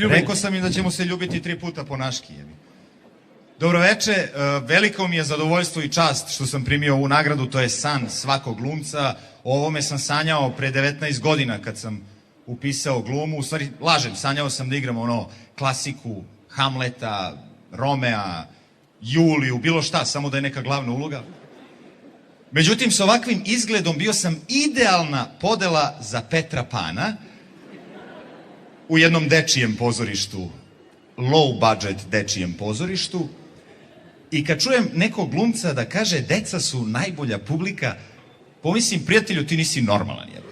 Rekao sam im da ćemo se ljubiti 3 puta po naški. Dobroveče, veliko mi je zadovoljstvo i čast što sam primio ovu nagradu, to je san svakog glumca. O ovome sam sanjao pre 19 godina kad sam upisao glumu. U stvari, lažem, sanjao sam da igram ono klasiku Hamleta, Romea, Juliju, bilo šta, samo da je neka glavna uloga. Međutim, s ovakvim izgledom bio sam idealna podela za Petra Pana u jednom dečijem pozorištu, low budget dečijem pozorištu, i kad čujem nekog glumca da kaže deca su najbolja publika, pomislim, prijatelju, ti nisi normalan, jebote.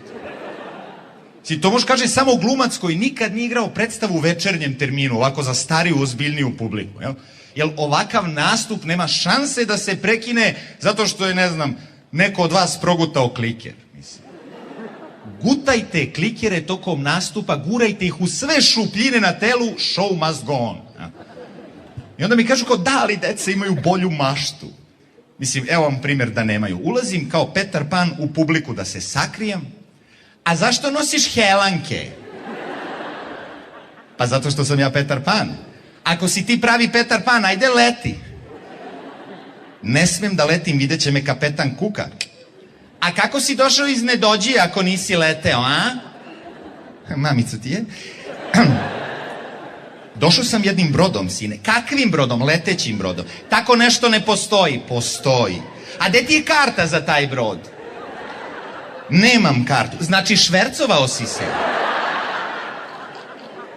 To može kaže samo glumac koji nikad nije igrao predstavu u večernjem terminu, ovako za stariju, ozbiljniju publiku, jel? Jer ovakav nastup nema šanse da se prekine zato što je, ne znam, neko od vas progutao kliker. Gutajte klikere tokom nastupa, gurajte ih u sve šupljine na telu, show must go on. I onda mi kažu kao, da, ali deca imaju bolju maštu. Mislim, evo vam primjer da nemaju. Ulazim kao Petar Pan u publiku da se sakrijem. A zašto nosiš helanke? Pa zato što sam ja Petar Pan. Ako si ti pravi Petar Pan, ajde leti. Ne smem da letim, vidjet će me kapetan Kuka. A kako si došao iz Nedođije ako nisi leteo, a? Mamico ti je? Došao sam jednim brodom, sine. Kakvim brodom? Letećim brodom. Tako nešto ne postoji. Postoji. A gde ti je karta za taj brod? Nemam kartu. Znači, švercovao si se.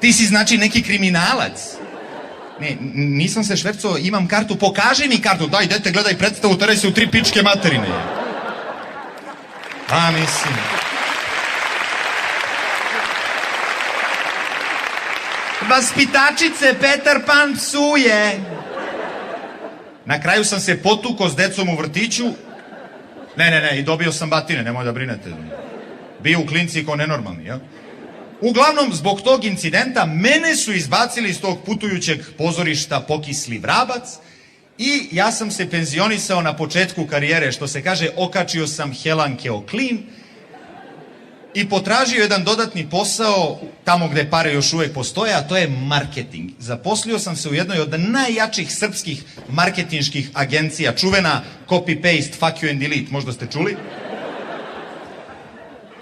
Ti si, znači, neki kriminalac. Ne, nisam se švercovao, imam kartu. Pokaži mi kartu. Daj, dete, gledaj predstavu, teraj se u 3 pičke materine. A, mislim. Vaspitačice, Petar Pan psuje. Na kraju sam se potukao s decom u vrtiću. Ne, i dobio sam batine, nemoj da brinete. Bio u klinci kao nenormalni, jel? Uglavnom, zbog tog incidenta, mene su izbacili iz tog putujućeg pozorišta Pokisli vrabac i ja sam se penzionisao na početku karijere, što se kaže, okačio sam helanke o klin i potražio jedan dodatni posao tamo gde pare još uvek postoje, a to je marketing. Zaposlio sam se u jednoj od najjačih srpskih marketinških agencija, čuvena copy-paste, fuck you and delete, možda ste čuli.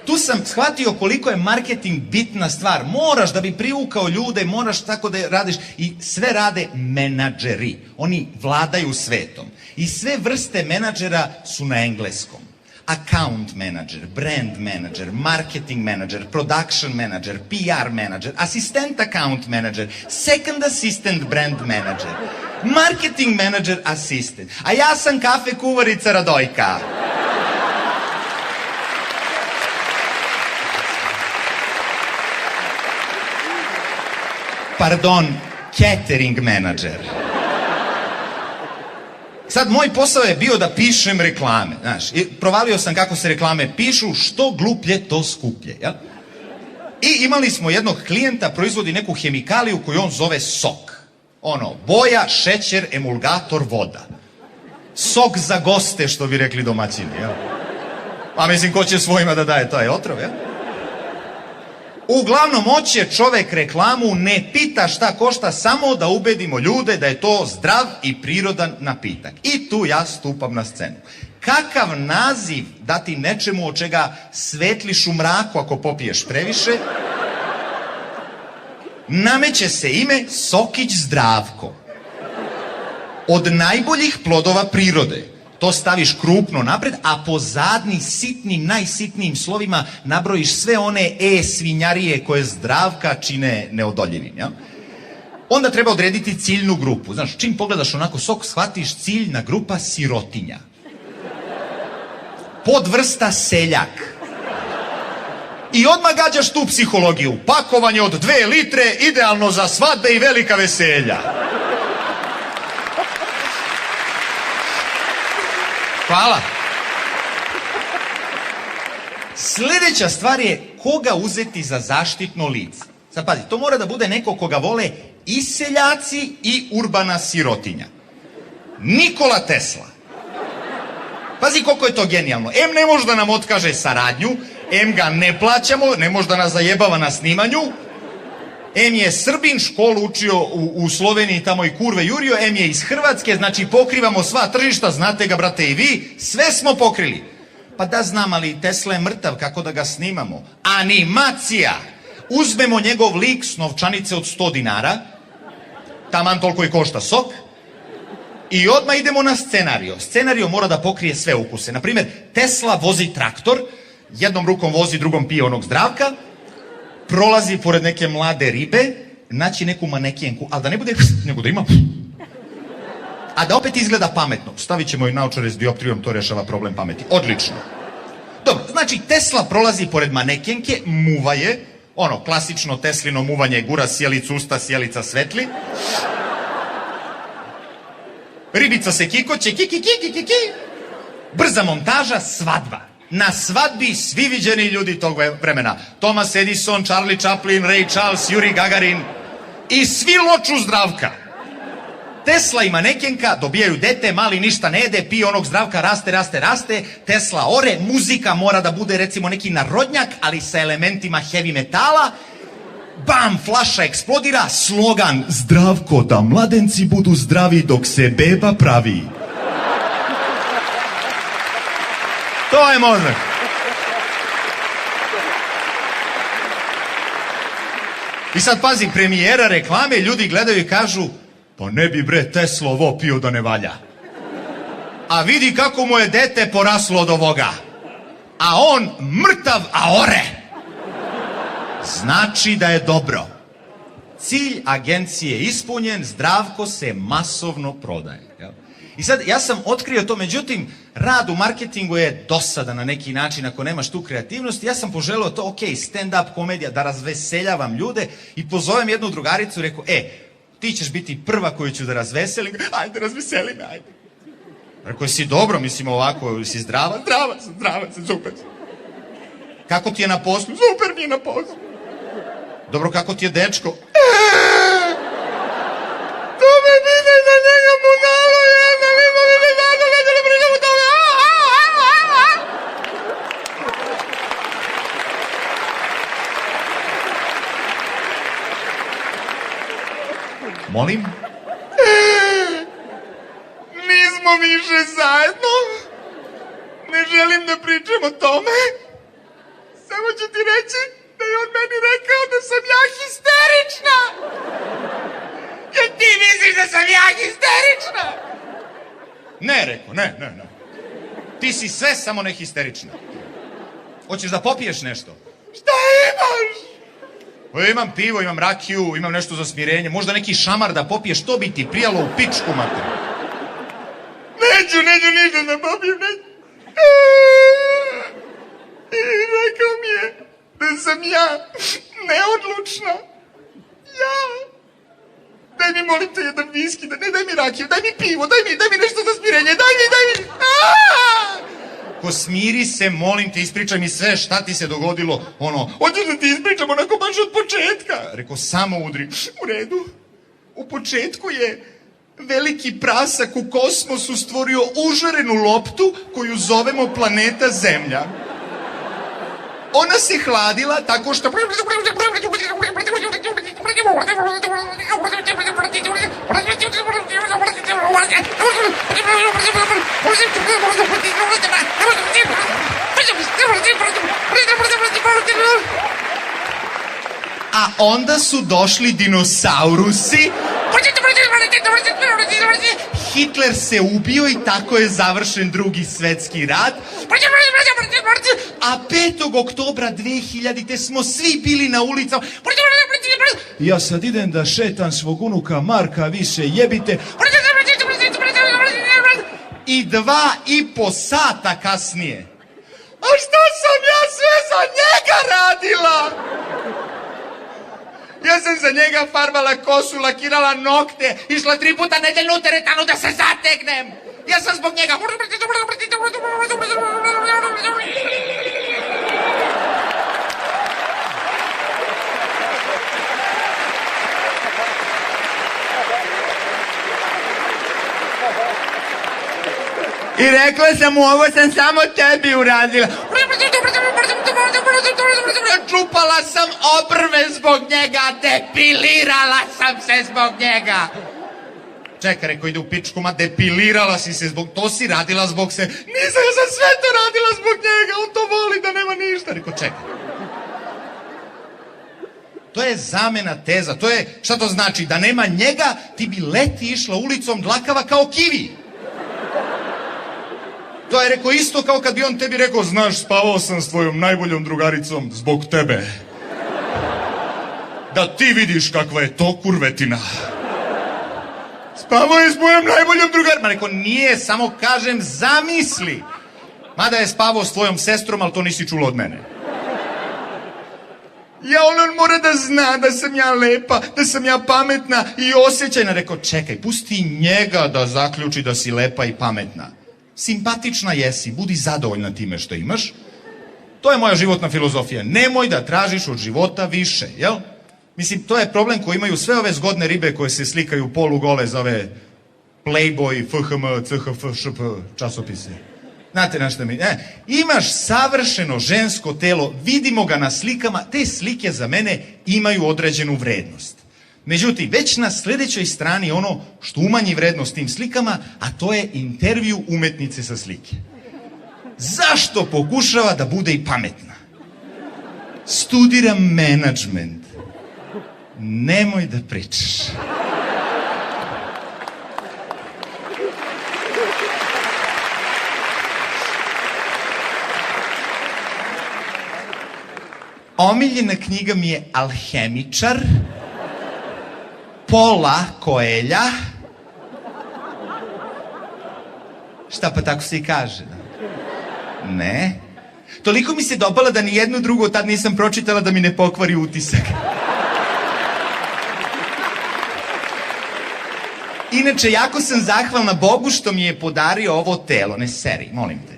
Tu sam shvatio koliko je marketing bitna stvar. Moraš da bi privukao ljude, moraš tako da radiš. I sve rade menadžeri. Oni vladaju svetom. I sve vrste menadžera su na engleskom. Account manager, brand manager, marketing manager, production manager, PR manager, asistent account manager, second assistant brand manager, marketing manager assistant. A ja sam kafe kuvarica Radojka. Pardon, catering manager. Sad, moj posao je bio da pišem reklame, znaš, i provalio sam kako se reklame pišu, što gluplje, to skuplje, jel? I imali smo jednog klijenta, proizvodi neku hemikaliju koju on zove sok. Ono, boja, šećer, emulgator, voda. Sok za goste, što bi rekli domaćini, jel? A mislim, ko će svojima da daje taj otrov, jel? Uglavnom, hoće čovek reklamu, ne pita šta košta, samo da ubedimo ljude da je to zdrav i prirodan napitak. I tu ja stupam na scenu. Kakav naziv dati nečemu od čega svetliš u mraku ako popiješ previše? Nameće se ime Sokić Zdravko. Od najboljih plodova prirode. To staviš krupno napred, a pozadnji sitnim, najsitnijim slovima nabrojiš sve one svinjarije koje Zdravka čine neodoljivim, jel? Onda treba odrediti ciljnu grupu. Znaš, čim pogledaš onako sok, shvatiš ciljna grupa sirotinja. Podvrsta seljak. I odmah gađaš tu psihologiju. Pakovanje od 2 litre, idealno za svadbe i velika veselja. Hvala. Sljedeća stvar je koga uzeti za zaštitno lice. Sad pazi, to mora da bude neko koga vole i seljaci i urbana sirotinja. Nikola Tesla. Pazi koliko je to genijalno. M ne može da nam otkaže saradnju, M ga ne plaćamo, ne može da nas zajebava na snimanju, M je Srbin, školu učio u Sloveniji, tamo i kurve jurio, M je iz Hrvatske, znači pokrivamo sva tržišta, znate ga brate i vi, sve smo pokrili. Pa da znam, ali Tesla je mrtav, kako da ga snimamo? Animacija! Uzmemo njegov lik s novčanice od 100 dinara, taman toliko i košta sok, i odmah idemo na scenario. Scenario mora da pokrije sve ukuse. Naprimjer, Tesla vozi traktor, jednom rukom vozi, drugom pije onog Zdravka, prolazi pored neke mlade ribe, naći neku manekenku, ali da ne bude, nego da ima, a da opet izgleda pametno. Stavit ćemo i naočare s dioptrijom, to rešava problem pameti. Odlično. Dobro, znači Tesla prolazi pored manekenke, muva je, ono, klasično Teslino muvanje, gura sjelicu usta, sjelica svetli. Ribica se kikoće, ki. Brza montaža, svadba. Na svadbi svi viđeni ljudi tog vremena. Thomas Edison, Charlie Chaplin, Ray Charles, Yuri Gagarin i svi loču Zdravka. Tesla i manekenka dobijaju dete, mali ništa ne jede, pije onog Zdravka, raste. Tesla ore, muzika mora da bude recimo neki narodnjak, ali sa elementima heavy metala. Bam, flaša eksplodira, slogan Zdravko, da mladenci budu zdravi dok se beba pravi. To je mozak. I sad pazi, premijera reklame, ljudi gledaju i kažu, pa ne bi bre Tesla ovo pio da ne valja. A vidi kako mu je dete poraslo od ovoga. A on mrtav, a ore. Znači da je dobro. Cilj agencije ispunjen, Zdravko se masovno prodaje. I sad, ja sam otkrio to, međutim, rad u marketingu je dosadan na neki način ako nemaš tu kreativnost. Ja sam poželeo to, ok, stand-up komedija, da razveseljavam ljude i pozovem jednu drugaricu i rekao, ti ćeš biti prva koju ću da razveselim. Ajde, razveseli me, ajde. Rekao, si dobro, mislim ovako, si zdrava? Zdrava sam, super. Kako ti je na poslu? Super mi je na poslu. Dobro, kako ti je dečko? To me pitaj za njega budalo, jedna, nismo mi ne zato, neće ne pričam u tome. Molim? Nismo više zajedno. Ne želim da pričam o tome. Samo ću ti reći da je on meni rekao da sam ja histerična. Jer ti misliš da sam ja histerična? Ne, rekao, ne. Ti si sve samo ne histerična. Hoćeš da popiješ nešto? Šta imaš? Imam pivo, imam rakiju, imam nešto za smirenje. Možda neki šamar da popiješ, to bi ti prijalo u pičku, mater. Neću ništa da popijem, neću. I rekao mi je da sam ja neodlučna. Ja. Daj mi, molim te, jedan viski, ne daj mi rakiju, daj mi pivo, daj mi nešto za smirenje, daj mi. Ko smiri se, molim te, ispričaj mi sve šta ti se dogodilo, hoćeš da ti ispričam onako baš od početka. Rekao, samo udri. U redu. U početku je veliki prasak u kosmosu stvorio užarenu loptu koju zovemo planeta Zemlja. Ona se hladila tako što... A onda su došli dinosaurusi. Hitler se ubio i tako je završen Drugi svetski rat. A 5. oktobra 2000. smo svi bili na ulicama. Ja sad idem da šetam svog unuka Marka, vi se jebite. I 2,5 sata kasnije. A šta sam ja sve za njega radila? Ja sam za njega farbala kosu, lakirala nokte, išla 3 puta nedeljno u teretanu da se zategnem. Ja sam zbog njega... I rekla sam mu, ovo sam samo tebi uradila. Čupala sam obrve zbog njega, depilirala sam se zbog njega. Čekaj, rekao, ide u pičku, ma depilirala si se zbog... To si radila zbog se... Nisam, ja sam sve to radila zbog njega, on to voli da nema ništa. Rekao, čekaj. To je zamena teza, to je... Šta to znači? Da nema njega, ti bi leti išla ulicom dlakava kao kivi. To je rekao isto kao kad bi on tebi rekao, znaš, spavao sam s tvojom najboljom drugaricom zbog tebe. Da ti vidiš kakva je to kurvetina. Spavao je s mojom najboljom drugaricom. Rekao, nije, samo kažem, zamisli. Mada je spavao s tvojom sestrom, ali to nisi čulo od mene. Ja, on mora da zna da sam ja lepa, da sam ja pametna i osjećajna. Rekao, čekaj, pusti njega da zaključi da si lepa i pametna. Simpatična jesi, budi zadovoljna time što imaš. To je moja životna filozofija. Nemoj da tražiš od života više, jel? Mislim, to je problem koji imaju sve ove zgodne ribe koje se slikaju polugole za ove Playboy, FHM, CHF, ŠP časopise. Znate na što mi... Imaš savršeno žensko telo, vidimo ga na slikama, te slike za mene imaju određenu vrednost. Međutim, već na sljedećoj strani ono što umanji vrednost tim slikama, a to je intervju umetnice sa slike. Zašto pokušava da bude i pametna? Studiram menadžment. Nemoj da pričaš. Omiljena knjiga mi je Alhemičar, Pola Koelja. Šta, pa tako se i kaže, da? Ne. Toliko mi se dopala da ni jednu drugu tad nisam pročitala da mi ne pokvari utisak. Inače, jako sam zahvalna Bogu što mi je podario ovo telo. Ne seri, molim te.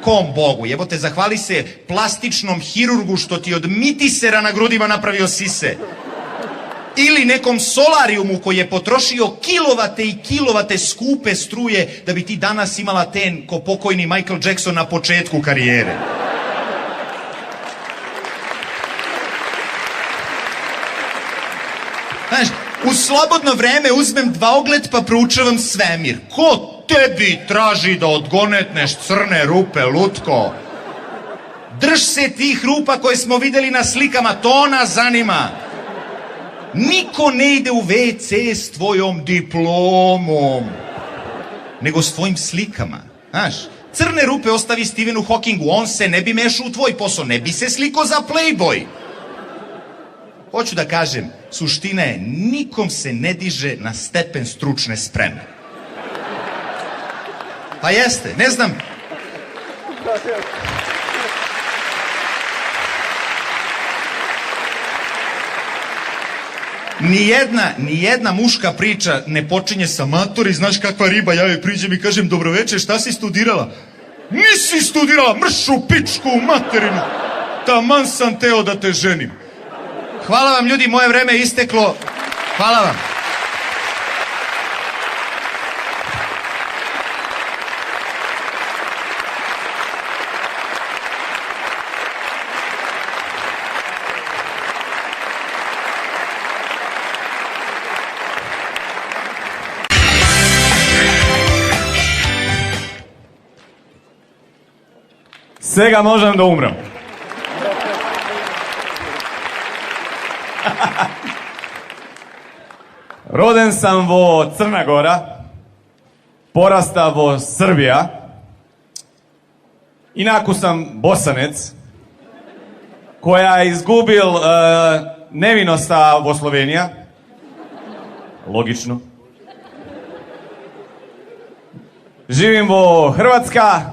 Kom Bogu? Jebote, zahvali se plastičnom hirurgu što ti od mitisera na grudima napravio sise. Ili nekom solarijumu koji je potrošio kilovate i kilovate skupe struje da bi ti danas imala ten ko pokojni Michael Jackson na početku karijere. Znaš, u slobodno vreme uzmem dvaogled pa proučavam svemir. Ko tebi traži da odgonetneš crne rupe, lutko? Drž se tih rupa koje smo videli na slikama, to nas zanima. Niko ne ide u WC s tvojom diplomom, nego s tvojim slikama. Znaš, crne rupe ostavi Stephenu Hawkingu, on se ne bi mešao u tvoj posao, ne bi se sliko za Playboy. Hoću da kažem, suština je, nikom se ne diže na stepen stručne spreme. Pa jeste, ne znam. Nijedna muška priča ne počinje sa matori, znaš kakva riba, ja joj priđem i kažem, dobroveče, šta si studirala? Nisi studirala, mršu pičku u materinu, taman sam teo da te ženim. Hvala vam ljudi, moje vreme je isteklo, hvala vam. Сега можам да умрам. Роден сам во Црна Гора, пораста во Србија, инаку сам босанец, која изгубил невиноста во Словенија, логично. Живим во Хрватска,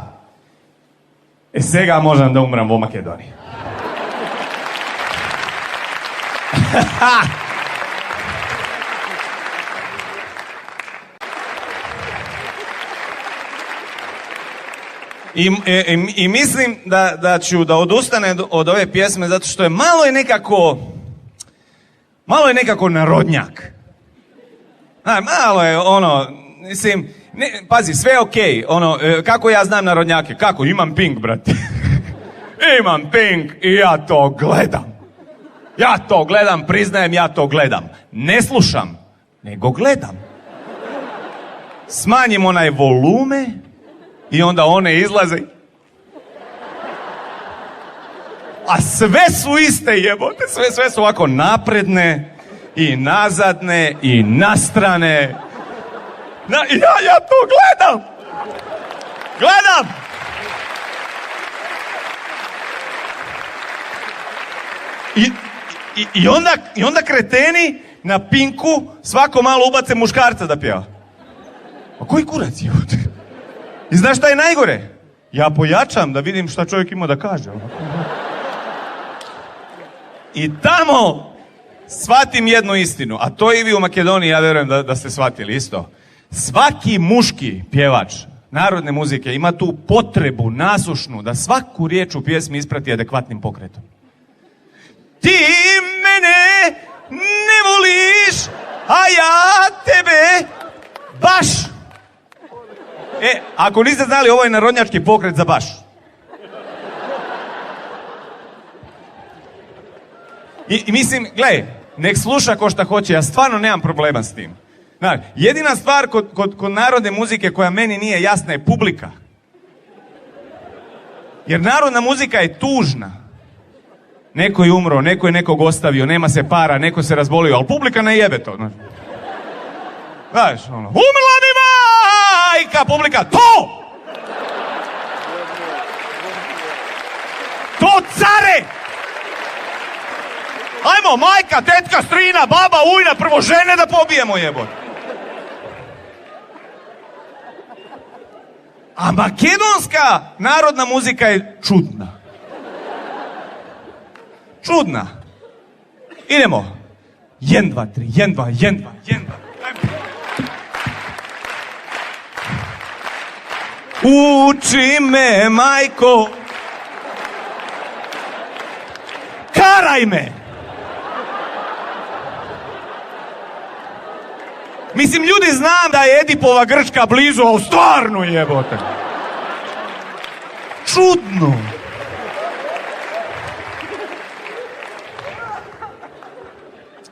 сега можам да умрам во Македонија. I mislim da ću da odustane od ove pjesme zato što je malo je nekako narodnjak. Malo je ono, mislim, Ne, pazi, sve je okej. Ono, kako ja znam narodnjake? Kako? Imam Pink, brate. Imam Pink i ja to gledam. Ja to gledam, priznajem, ja to gledam. Ne slušam, nego gledam. Smanjim onaj volume i onda one izlaze. A sve su iste, jebote. Sve su ovako napredne i nazadne i nastrane. Ja to gledam. Gledam. I onda kreteni na Pinku svako malo ubace muškarca da pjeva. A koji kurac je? I znaš šta je najgore? Ja pojačam da vidim šta čovjek ima da kaže. I tamo shvatim jednu istinu, a to i vi u Makedoniji, ja vjerujem da ste shvatili isto. Svaki muški pjevač narodne muzike ima tu potrebu nasušnu da svaku riječ u pjesmi isprati adekvatnim pokretom. Ti mene ne voliš, a ja tebe baš. Ako niste znali, ovo je narodnjački pokret za baš. I mislim, gledaj, nek sluša ko šta hoće, ja stvarno nemam problema s tim. Znači, jedina stvar kod narodne muzike koja meni nije jasna je publika. Jer narodna muzika je tužna. Neko je umro, neko je nekog ostavio, nema se para, neko se razbolio, ali publika ne jebe to. Znaš, ono, umrla mi majka, publika, to! To care! Ajmo, majka, tetka, strina, baba, ujna, prvo žene da pobijemo, jebote. A makedonska narodna muzika je čudna. Čudna. Idemo. 1, 2, 3, 1, 2, 1, 2, 1, 2. Uči me, majko. Karaj me. Mislim, ljudi, znam da je Edipova Grčka blizu, ali stvarno jebote. Čudno.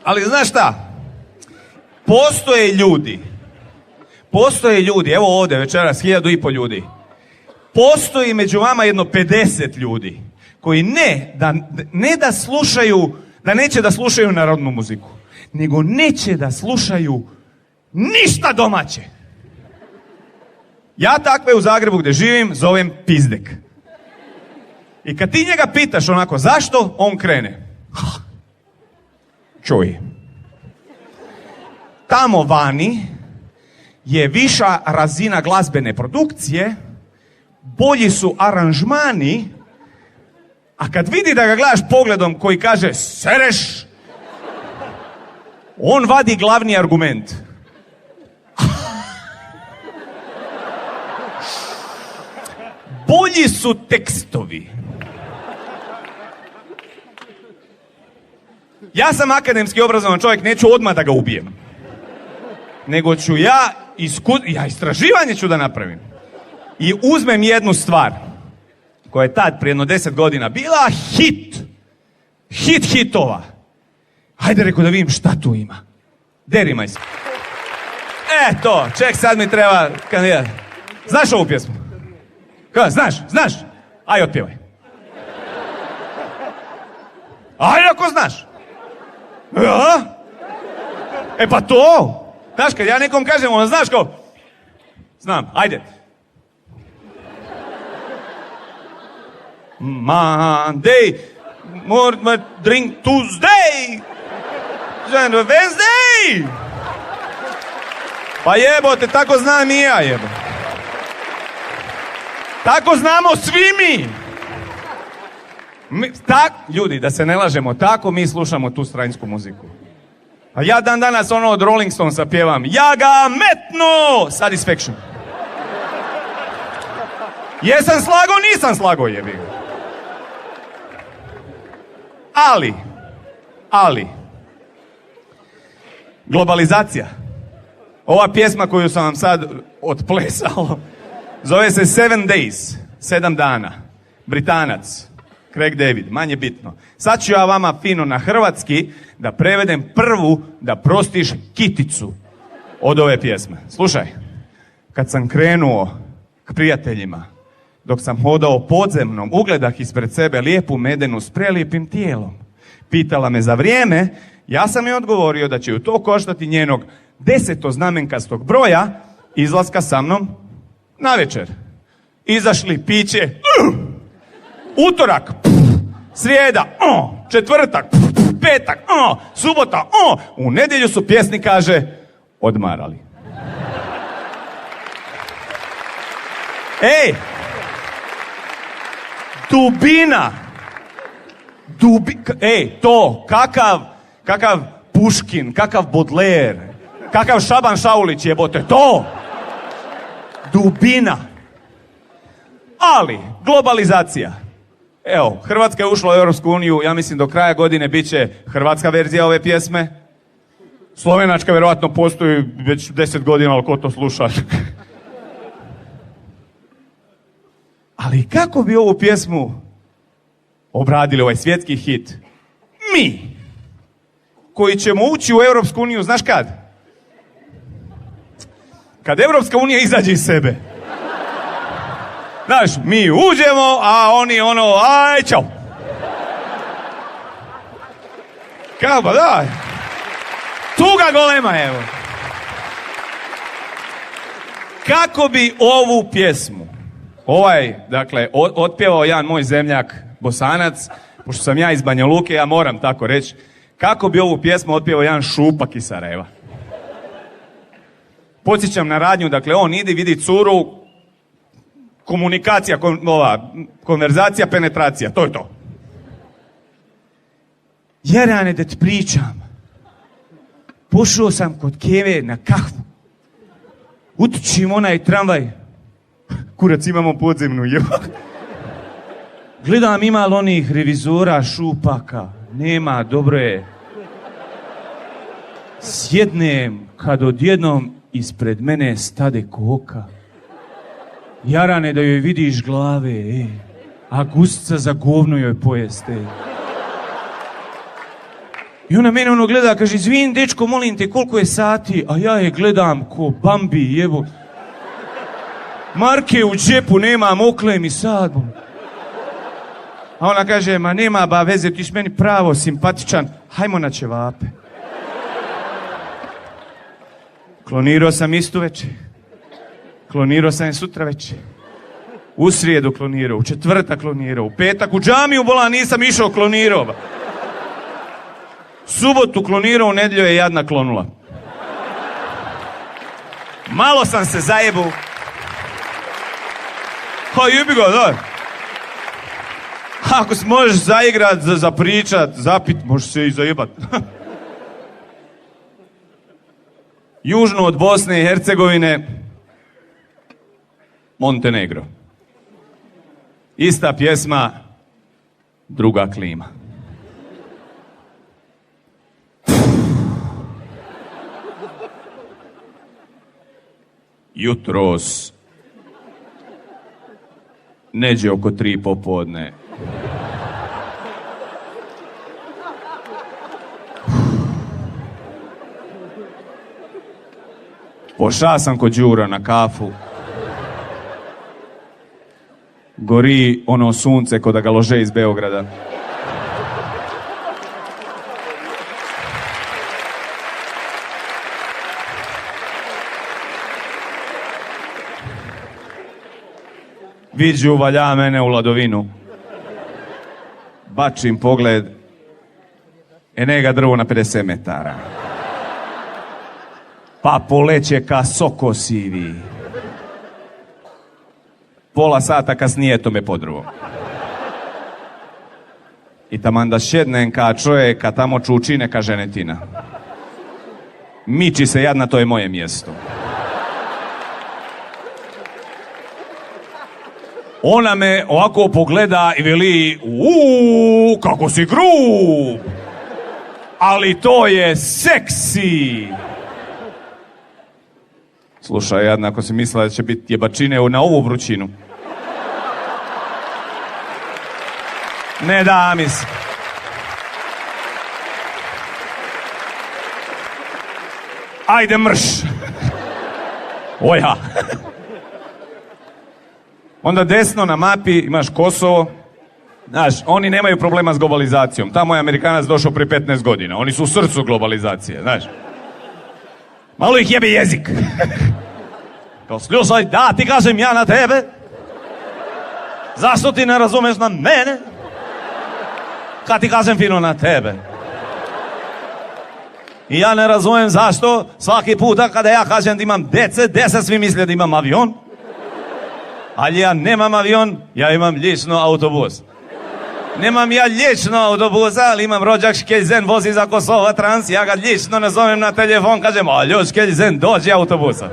Ali znaš šta? Postoje ljudi, evo ovdje večeras 1500 ljudi. Postoji među vama jedno 50 ljudi koji ne da slušaju, da neće da slušaju narodnu muziku, nego neće da slušaju ništa domaće. Ja takve u Zagrebu gdje živim zovem pizdek. I kad ti njega pitaš onako zašto, on krene. Čuj. Tamo vani je viša razina glazbene produkcije, bolji su aranžmani, a kad vidi da ga gledaš pogledom koji kaže sereš, on vadi glavni argument. Bolji su tekstovi. Ja sam akademski obrazovan čovjek, neću odmah da ga ubijem. Nego ću ja istraživanje ću da napravim. I uzmem jednu stvar, koja je tad prije 10 godina bila hit hitova. Hajde, rekao, da vidim šta tu ima. Derimaj se. To, ček, sad mi treba kandidat. Znaš ovu pjesmu? Kada, znaš? Aj, otpjevaj. Aj, ako znaš. Ja? Pa to. Znaš, kad ja nekom kažem, ono, znaš kao, znam, ajde. Monday, more drink Tuesday, Wednesday. Pa jebote, tako znam i ja, jebote. Tako znamo svi mi. Ljudi, da se ne lažemo, tako mi slušamo tu stransku muziku. A ja dan danas ono od Rolling Stonesa pjevam ja ga metno Satisfaction. Jesam slago, nisam slago, jebi. Ali globalizacija, Ova pjesma koju sam vam sad otplesao zove se 7 Days, 7 dana. Britanac, Craig David, manje bitno. Sad ću ja vama fino na hrvatski da prevedem prvu da prostiš kiticu od ove pjesme. Slušaj, kad sam krenuo k prijateljima, dok sam hodao podzemnom, ugledah ispred sebe lijepu medenu s prelijepim tijelom. Pitala me za vrijeme, ja sam joj odgovorio da će ju to koštati njenog 10-znamenkastog broja izlaska sa mnom na večer. Izašli piće, utorak, srijeda, četvrtak, petak, subota, u nedjelju su pjesnik kaže odmarali. Ej! Dubina! To, kakav Puškin, kakav Baudelaire, kakav Šaban Šaulić jebote, to! Dubina! Ali, globalizacija. Evo, Hrvatska je ušla u Europsku uniju, ja mislim do kraja godine bit će hrvatska verzija ove pjesme. Slovenačka vjerojatno postoji već 10 godina, ali ko to sluša? Ali kako bi ovu pjesmu obradili, ovaj svjetski hit? Mi, koji ćemo ući u Europsku uniju, znaš kad? Kad Europska unija izađe iz sebe. Znaš, mi uđemo, a oni aj, čao. Kao pa da. Tuga golema, evo. Kako bi ovu pjesmu, dakle, otpjevao jedan moj zemljak Bosanac, pošto sam ja iz Banja Luke, ja moram tako reći, kako bi ovu pjesmu otpjevao jedan Šupak iz Sarajeva. Podsjećam na radnju, dakle, on ide, vidi curu, komunikacija, konverzacija, penetracija, to je to. Jarane, da ti pričam, pošao sam kod Keve na kahvu. Utučim onaj tramvaj. Kurac, imamo podzemnu, jeba. Gledam ima li onih revizora Šupaka. Nema, dobro je. Sjednem kad odjednom ispred mene stade koka. Jarane, da joj vidiš glave, a gustica za govno joj pojeste. I ona mene gleda, kaže, izvin, dečko, molim te, koliko je sati? A ja je gledam ko Bambi, jebo. Marke u džepu nemam, okle mi sad. A ona kaže, ma nema ba veze, ti si meni pravo simpatičan, hajmo na ćevape. Klonirao sam istu večer. Klonirao sam je sutra večer. U srijedu klonirao, u četvrtak klonirao, u petak u džamiju bola, nisam išao, klonirao. Subotu klonirao, u nedjelju je jadna klonula. Malo sam se zajebu. Ha, jebi ga, da. Ako se možeš zaigrat, zapričat, zapit, možeš se i zajebat. Južno od Bosne i Hercegovine, Montenegro. Ista pjesma, druga klima. Jutros, neđe oko 3 popodne. Poša sam kod Đura na kafu. Gori ono sunce ko da ga lože iz Beograda. Viđu valja mene u ladovinu. Bačim pogled. Enega drvo na 50 metara. Pa poleće ka soko sivi. Pola sata kasnije to me podruvo. I taman da šednem ka čovjek, a tamo čuči neka ženetina. Miči se jadna, to je moje mjesto. Ona me ovako pogleda i veli, kako si grub, ali to je seksi. Slušaj, jadna, ako si mislila da će biti jebačine na ovu vrućinu. Ne da mi se. Ajde mrš. Oja. Onda desno na mapi imaš Kosovo. Znaš, oni nemaju problema s globalizacijom. Tamo je Amerikanac došao prije 15 godina. Oni su u srcu globalizacije, znaš. Malo ih jebe jezik. Kao, slušaj, da ti kažem ja na tebe. Zašto ti ne razumeš na mene? Kad ti kažem fino na tebe. I ja ne razumijem zašto svaki puta kada ja kažem da imam dece svi misle da imam avion. Ali ja nemam avion, ja imam lično autobus. Nemam ja lično autobusa, ali imam rođak Škelzen vozi za Kosova Trans, ja ga lično nazovem na telefon, kažem, aljo Škelzen, dođi autobusa.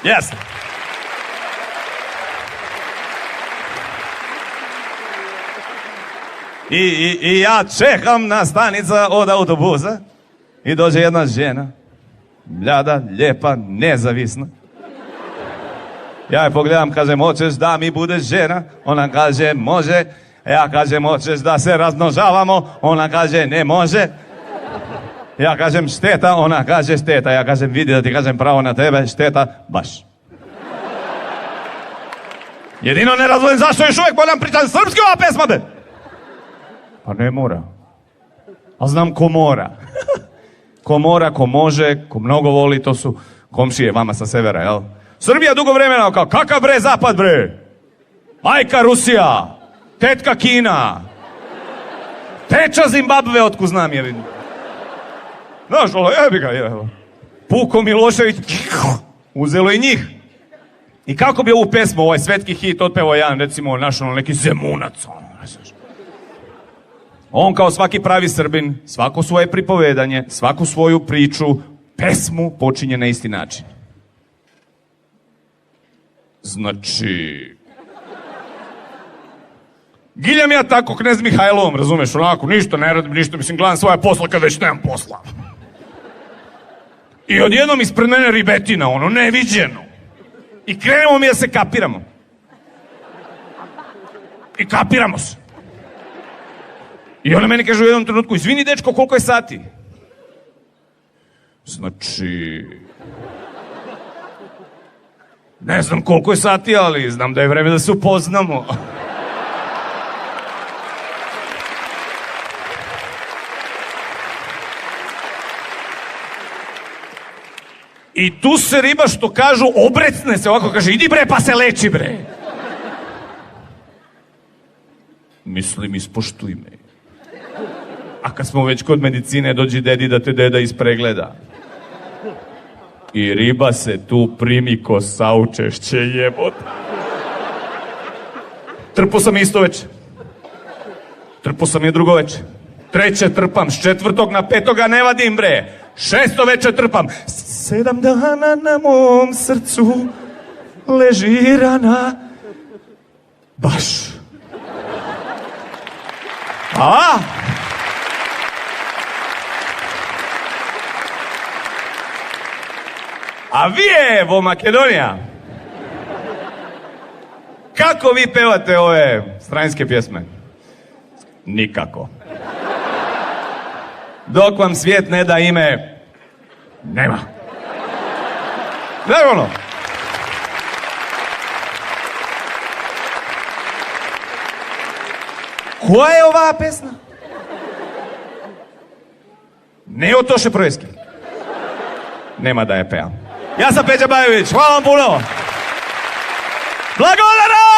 Yes. I ja čekam na stanica od autobusa i dođe jedna žena, mlada, lijepa, nezavisna. Ja je pogledam, kažem, hoćeš da mi budeš žena? Ona kaže, može. Ja kažem, hoćeš da se razmnožavamo? Ona kaže, ne može. Ja kažem, šteta? Ona kaže, šteta. Ja kažem, vidi da ti kažem pravo na tebe, šteta, baš. Jedino ne razumijem zašto još uvijek moram pričati srpski ova pesma, be? Pa ne mora. A znam ko mora. Ko mora, ko može, ko mnogo voli, to su komšije vama sa severa, jel? Srbija dugo vremena kao, kakav bre zapad bre? Majka Rusija, tetka Kina, teča Zimbabve, otkud znam je vidim. Znaš, ovo jebi ga, jebi. Puko Milošević, uzelo i njih. I kako bi ovu pesmu, ovaj svetski hit, otpevao jedan, recimo, naš neki Zemunac, on kao svaki pravi Srbin, svako svoje pripovedanje, svaku svoju priču, pesmu počinje na isti način. Znači... Giljam ja tako knez Mihajlovom, razumeš, onako, ništa ne radim, ništa, mislim, gledam svoje posla kad već nemam posla. I odjednom ispred mene ribetina, ono, neviđeno. I krenemo mi da se kapiramo. I kapiramo se. I ona meni kaže u jednom trenutku, izvini dečko, koliko je sati? Znači... Ne znam koliko je sati, ali znam da je vreme da se upoznamo. I tu se riba, što kažu, obrecne se, ovako kaže, idi bre pa se leči bre. Mislim, ispoštuj me. A kad smo već kod medicine, dođi dedi da te deda ispregleda. I riba se tu primi ko saučešće, jebote. Trpo sam isto veče. Trpo sam je drugo veče. Treće trpam, s 4. na 5. ne vadim bre. 6. veče trpam. 7 dana na mom srcu leži rana. Baš. A vi evo Makedonija. Kako vi pevate ove stranjske pjesme? Nikako. Dok vam svijet ne da ime, nema. Znaš ono? Koja je ova pesma? Ne o Toše Projeski. Nema da je pevam. Ja sam Peđa Bajović, hvala vam puno. Blagodara!